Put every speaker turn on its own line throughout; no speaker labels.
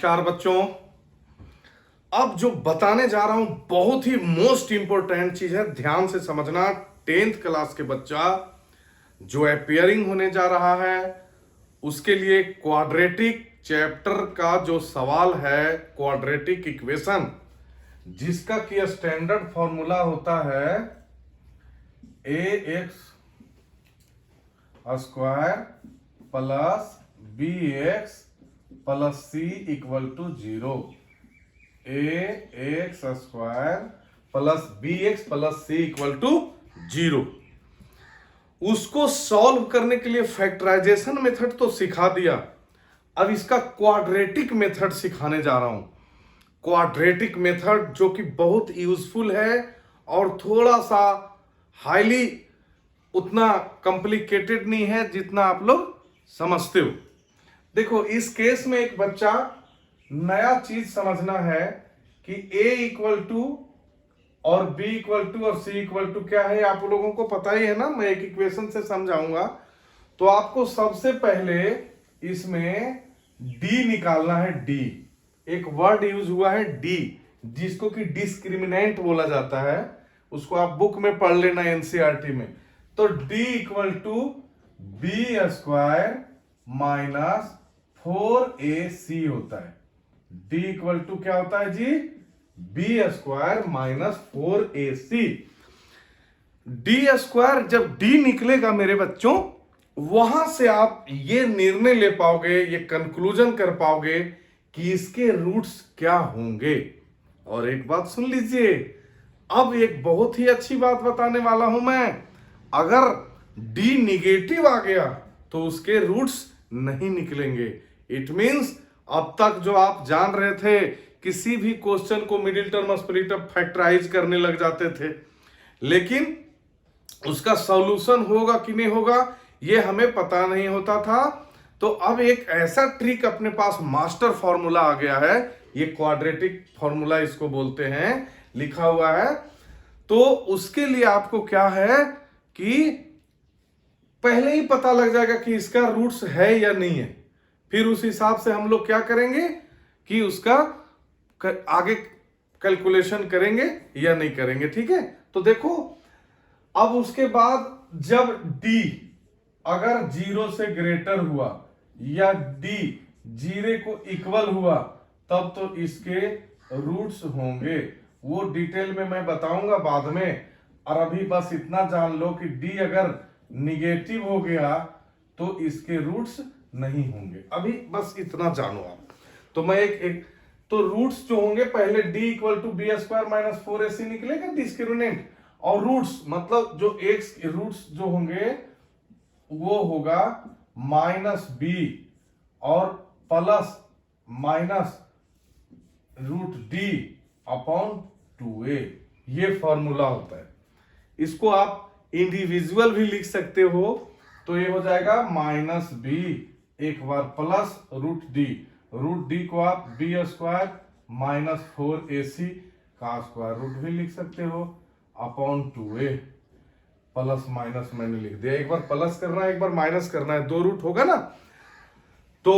नमस्कार बच्चों। अब जो बताने जा रहा हूं बहुत ही मोस्ट इंपोर्टेंट चीज है, ध्यान से समझना। 10th क्लास के बच्चा जो अपियरिंग होने जा रहा है उसके लिए क्वाड्रेटिक चैप्टर का जो सवाल है, क्वाड्रेटिक इक्वेशन, जिसका कि स्टैंडर्ड फॉर्मूला होता है ax square plus bx plus C equal to 0। ax square plus bx plus C equal to 0। उसको सॉल्व करने के लिए फैक्टराइजेशन मेथड तो सिखा दिया, अब इसका क्वाड्रेटिक मेथड सिखाने जा रहा हूं। क्वाड्रेटिक मेथड जो कि बहुत यूजफुल है और थोड़ा सा हाईली, उतना कॉम्प्लिकेटेड नहीं है जितना आप लोग समझते हो। देखो, इस केस में एक बच्चा नया चीज समझना है कि a इक्वल टू और b इक्वल टू और c इक्वल टू क्या है, आप लोगों को पता ही है ना। मैं एक इक्वेशन से समझाऊंगा तो आपको सबसे पहले इसमें d निकालना है। d एक वर्ड यूज हुआ है d, जिसको कि डिस्क्रिमिनेंट बोला जाता है, उसको आप बुक में पढ़ लेना एनसीईआरटी में। तो d equal to B square minus 4ac होता है। d इक्वल टू क्या होता है जी? B square minus 4ac। D square जब d निकलेगा मेरे बच्चों, वहां से आप ये निर्णय ले पाओगे, ये कंक्लूजन कर पाओगे कि इसके रूट्स क्या होंगे। और एक बात सुन लीजिए, अब एक बहुत ही अच्छी बात बताने वाला हूं मैं। अगर d निगेटिव आ गया तो उसके रूट्स नहीं निकलेंगे। इट मींस अब तक जो आप जान रहे थे, किसी भी क्वेश्चन को middle term split up factorise करने लग जाते थे, लेकिन उसका सॉल्यूशन होगा कि नहीं होगा ये हमें पता नहीं होता था। तो अब एक ऐसा ट्रिक अपने पास, मास्टर फॉर्मूला आ गया है, ये क्वाड्रेटिक फॉर्मूला इसको बोलते हैं, लिखा हुआ है। तो उसके लिए आपको क्या है कि पहले ही पता लग जाएगा कि इसका रूट्स है या नहीं है। फिर उस हिसाब से हम लोग क्या करेंगे कि उसका आगे कैलकुलेशन करेंगे या नहीं करेंगे। ठीक है, तो देखो, अब उसके बाद जब d अगर 0 से ग्रेटर हुआ या d 0 को इक्वल हुआ, तब तो इसके रूट्स होंगे। वो डिटेल में मैं बताऊंगा बाद में। और अभी बस इतना जान लो कि d अगर निगेटिव हो गया तो इसके रूट्स नहीं होंगे। अभी बस इतना जानो आप। तो मैं एक तो रूट्स जो होंगे, पहले d equal to B square minus 4ac निकलेगा डिस्क्रिमिनेंट, और रूट्स मतलब जो x के रूट्स जो होंगे वो होगा माइनस बी और plus minus root D upon 2a। ये फॉर्मूला होता है। इसको आप इंडिविजुअल भी लिख सकते हो, तो ये हो जाएगा माइनस बी एक बार प्लस रूट डी को आप बी स्क्वायर माइनस 4ac का स्क्वायर रूट भी लिख सकते हो अपॉन 2a। प्लस माइनस मैंने लिख दिया, एक बार प्लस करना है एक बार माइनस करना है, दो रूट होगा ना। तो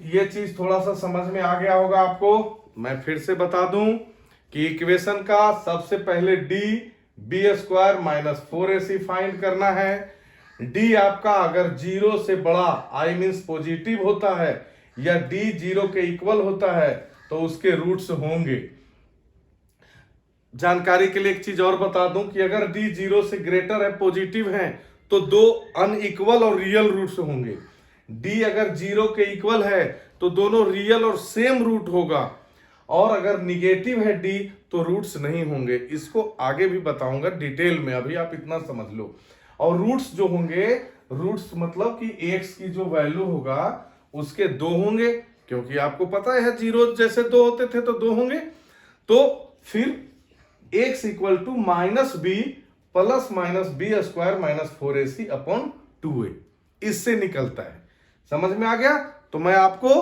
ये चीज थोड़ा सा समझ में आ गया होगा आपको। मैं फिर से बता दूं कि इक्वेशन का सबसे पहले d B square minus 4ac find करना है। d आपका अगर 0 से बड़ा, आई मींस पॉजिटिव होता है, या d 0 के इक्वल होता है, तो उसके रूट्स होंगे। जानकारी के लिए एक चीज और बता दूं कि अगर d 0 से ग्रेटर है, पॉजिटिव है, तो दो अनइक्वल और रियल रूट्स होंगे। d अगर 0 के इक्वल है तो दोनों रियल और सेम रूट होगा, और अगर निगेटिव है d तो रूट्स नहीं होंगे। इसको आगे भी बताऊंगा डिटेल में, अभी आप इतना समझ लो। और रूट्स जो होंगे, रूट्स मतलब कि x की जो वैल्यू होगा उसके दो होंगे, क्योंकि आपको पता है 0 जैसे दो होते थे तो दो होंगे। तो फिर x equal to minus B plus minus B square minus 4ac upon 2a, इससे निकलता है। समझ में आ गया? तो मैं आपको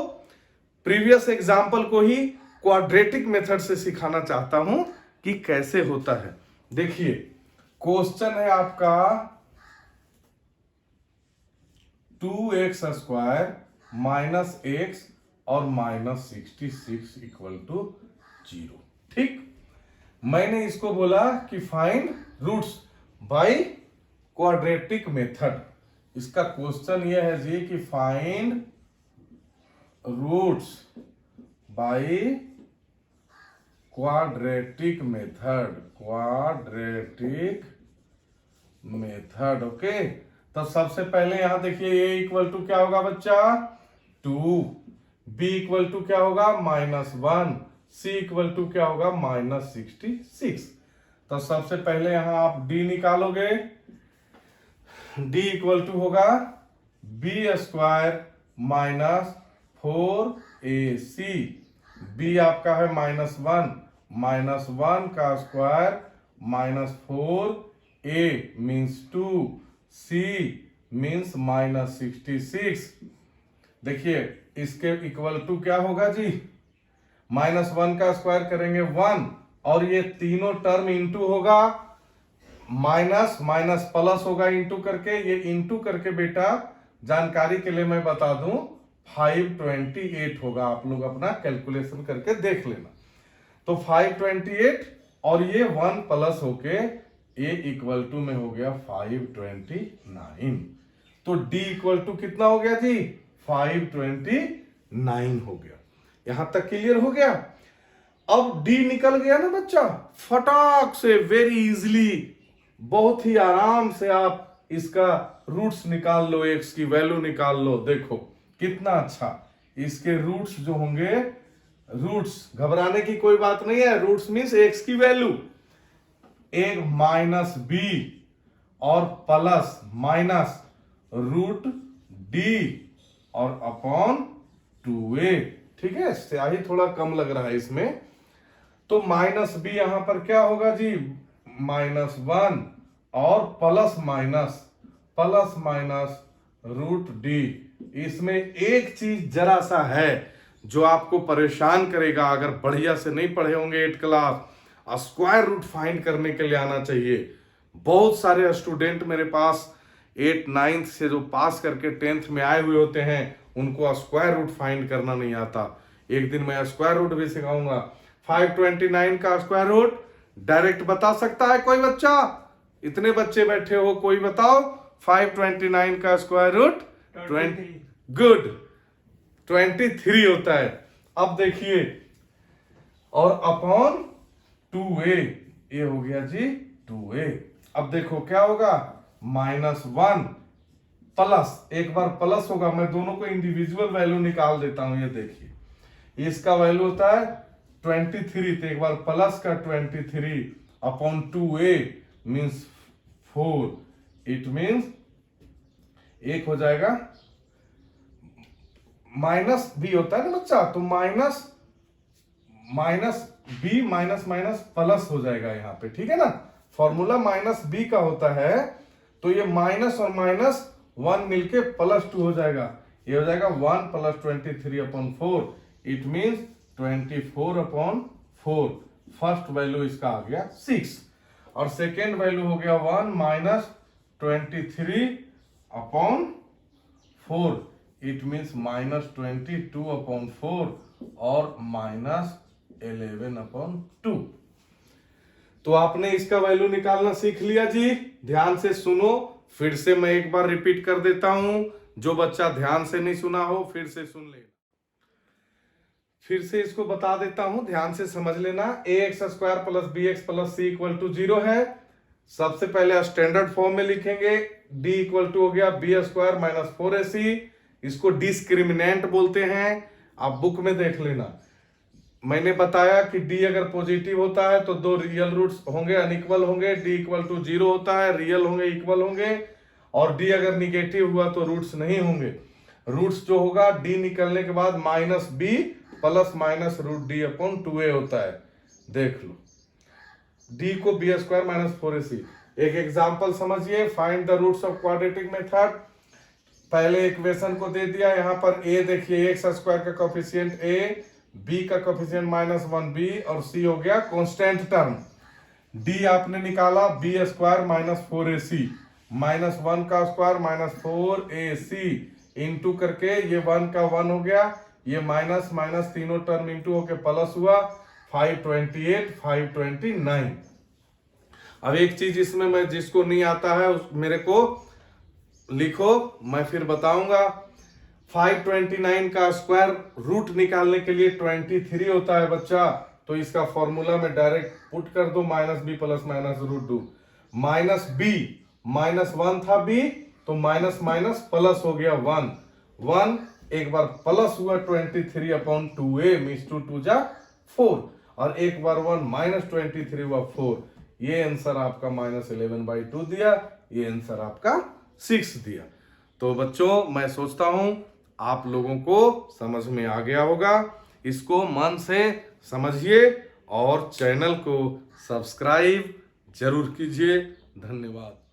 प्रीवियस एग्जाम्पल को ही क्वाड्रेटिक मेथड से सिखाना चाहता हूं कि कैसे होता है। देखिए, क्वेश्चन है आपका 2x स्क्वायर माइनस x और -66 इक्वल टू 0। ठीक, मैंने इसको बोला कि find roots by quadratic method. इसका क्वेश्चन यह है जी कि find roots by quadratic method. Okay, तो सबसे पहले यहां देखिए a इक्वल टू क्या होगा बच्चा 2, b इक्वल टू क्या होगा -1, c इक्वल टू क्या होगा -66। तो सबसे पहले यहां आप d निकालोगे, d इक्वल टू होगा b² माइनस 4ac। b आपका है -1 का square -4a means 2, c means -66। देखिए इसके इक्वल टू क्या होगा जी, -1 का स्क्वायर करेंगे 1, और ये तीनों टर्म इंटू होगा, माइनस माइनस प्लस होगा इंटू करके। ये इंटू करके बेटा जानकारी के लिए मैं बता दूं 528 होगा, आप लोग अपना कैलकुलेशन करके देख लेना। तो 528 और ये 1 प्लस होके a इक्वल टू में हो गया 529। तो d इक्वल टू कितना हो गया जी 529 हो गया। यहां तक क्लियर हो गया। अब d निकल गया ना बच्चा, फटाक से वेरी इजीली, बहुत ही आराम से आप इसका रूट्स निकाल लो, x की वैल्यू निकाल लो। देखो कितना अच्छा, इसके रूट्स जो होंगे, रूट्स घबराने की कोई बात नहीं है। रूट्स मीन्स x की वैल्यू, एक माइनस b और प्लस माइनस रूट d और अपॉन 2a। ठीक है, स्याही थोड़ा कम लग रहा है इसमें। तो -b यहां पर क्या होगा जी -1 और प्लस माइनस रूट d। इसमें एक चीज जरा सा है जो आपको परेशान करेगा अगर बढ़िया से नहीं पढ़े होंगे 8 क्लास, स्क्वायर रूट फाइंड करने के लिए आना चाहिए। बहुत सारे स्टूडेंट मेरे पास 8, 9 से जो पास करके 10th में आए हुए होते हैं, उनको स्क्वायर रूट फाइंड करना नहीं आता। एक दिन मैं स्क्वायर रूट भी सिखाऊंगा। 529 का स्क्वायर रूट डायरेक्ट बता सकता है कोई बच्चा? इतने बच्चे बैठे हो, कोई बताओ 529 का स्क्वायर रूट 20। गुड, 23 होता है। अब देखिए, और अपॉन 2a, ये हो गया जी 2a। अब देखो क्या होगा -1 प्लस, एक बार प्लस होगा, मैं दोनों को इंडिविजुअल वैल्यू निकाल देता हूं। ये देखिए इसका वैल्यू होता है 23, तो एक बार प्लस का 23 upon 2a means 4। It means एक हो जाएगा, माइनस b होता है ना बच्चा, तो माइनस b माइनस प्लस हो जाएगा यहाँ पे। ठीक है ना, फॉर्मूला -b का होता है, तो ये माइनस और -1 मिलके +2 हो जाएगा। ये हो जाएगा 1 + 23 upon 4। It means 24 upon 4। First value इसका आ गया 6, और सेकेंड वैल्यू हो गया 1 - 23 अपॉन 4। इट मीन्स -22 अपॉन 4 और -11 अपॉन 2। तो आपने इसका वैल्यू निकालना सीख लिया जी। ध्यान से सुनो, फिर से मैं एक बार रिपीट कर देता हूं, जो बच्चा ध्यान से नहीं सुना हो फिर से सुन लेना। फिर से इसको बता देता हूं, ध्यान से समझ लेना। ax² + bx + c = 0 है। सबसे पहले स्टैंडर्ड फॉर्म में लिखेंगे, d इक्वल टू हो गया b² - 4ac। इसको डिस्क्रिमिनेंट बोलते हैं, आप बुक में देख लेना। मैंने बताया कि d अगर पॉजिटिव होता है तो दो रियल रूट्स होंगे, अनइक्वल होंगे। d इक्वल टू 0 होता है, रियल होंगे, इक्वल होंगे। और d अगर निगेटिव हुआ तो रूट्स नहीं होंगे। रूट्स जो होगा d निकलने के बाद -b + root d upon 2a होता है। देख लो, d को b² - 4ac। एक एग्जांपल समझिए, find the roots of quadratic method. पहले इक्वेशन को दे दिया, यहाँ पर a देखिए, x² का कोफिशिएंट a, b का कोफिशिएंट -1b और c हो गया कांस्टेंट टर्म। d आपने निकाला b² - 4ac, -1 का स्क्वायर -4ac इंटू करके ये 1 का 1 हो गया, ये माइनस माइनस तीनों टर्म इंटू होके प्लस हुआ 528 529। अब एक चीज इसमें मैं जिसको नहीं आता है मेरे को लिखो, मैं फिर बताऊंगा। 529 का स्क्वायर रूट निकालने के लिए 23 होता है बच्चा, तो इसका फॉर्मूला में डायरेक्ट पुट कर दो, minus B plus minus root two. Minus B minus 1 था बी, तो माइनस माइनस प्लस हो गया 1 1, एक बार प्लस हुआ 23/2a मीन्स 2 2 जा 4, और एक बार 1 माइनस 23 हुआ 4। ये आंसर आपका -11/2 दिया, ये आंसर आपका 6 दिया। तो बच्चों मैं सोचता हूं आप लोगों को समझ में आ गया होगा। इसको मन से समझिए और चैनल को सब्सक्राइब जरूर कीजिए। धन्यवाद।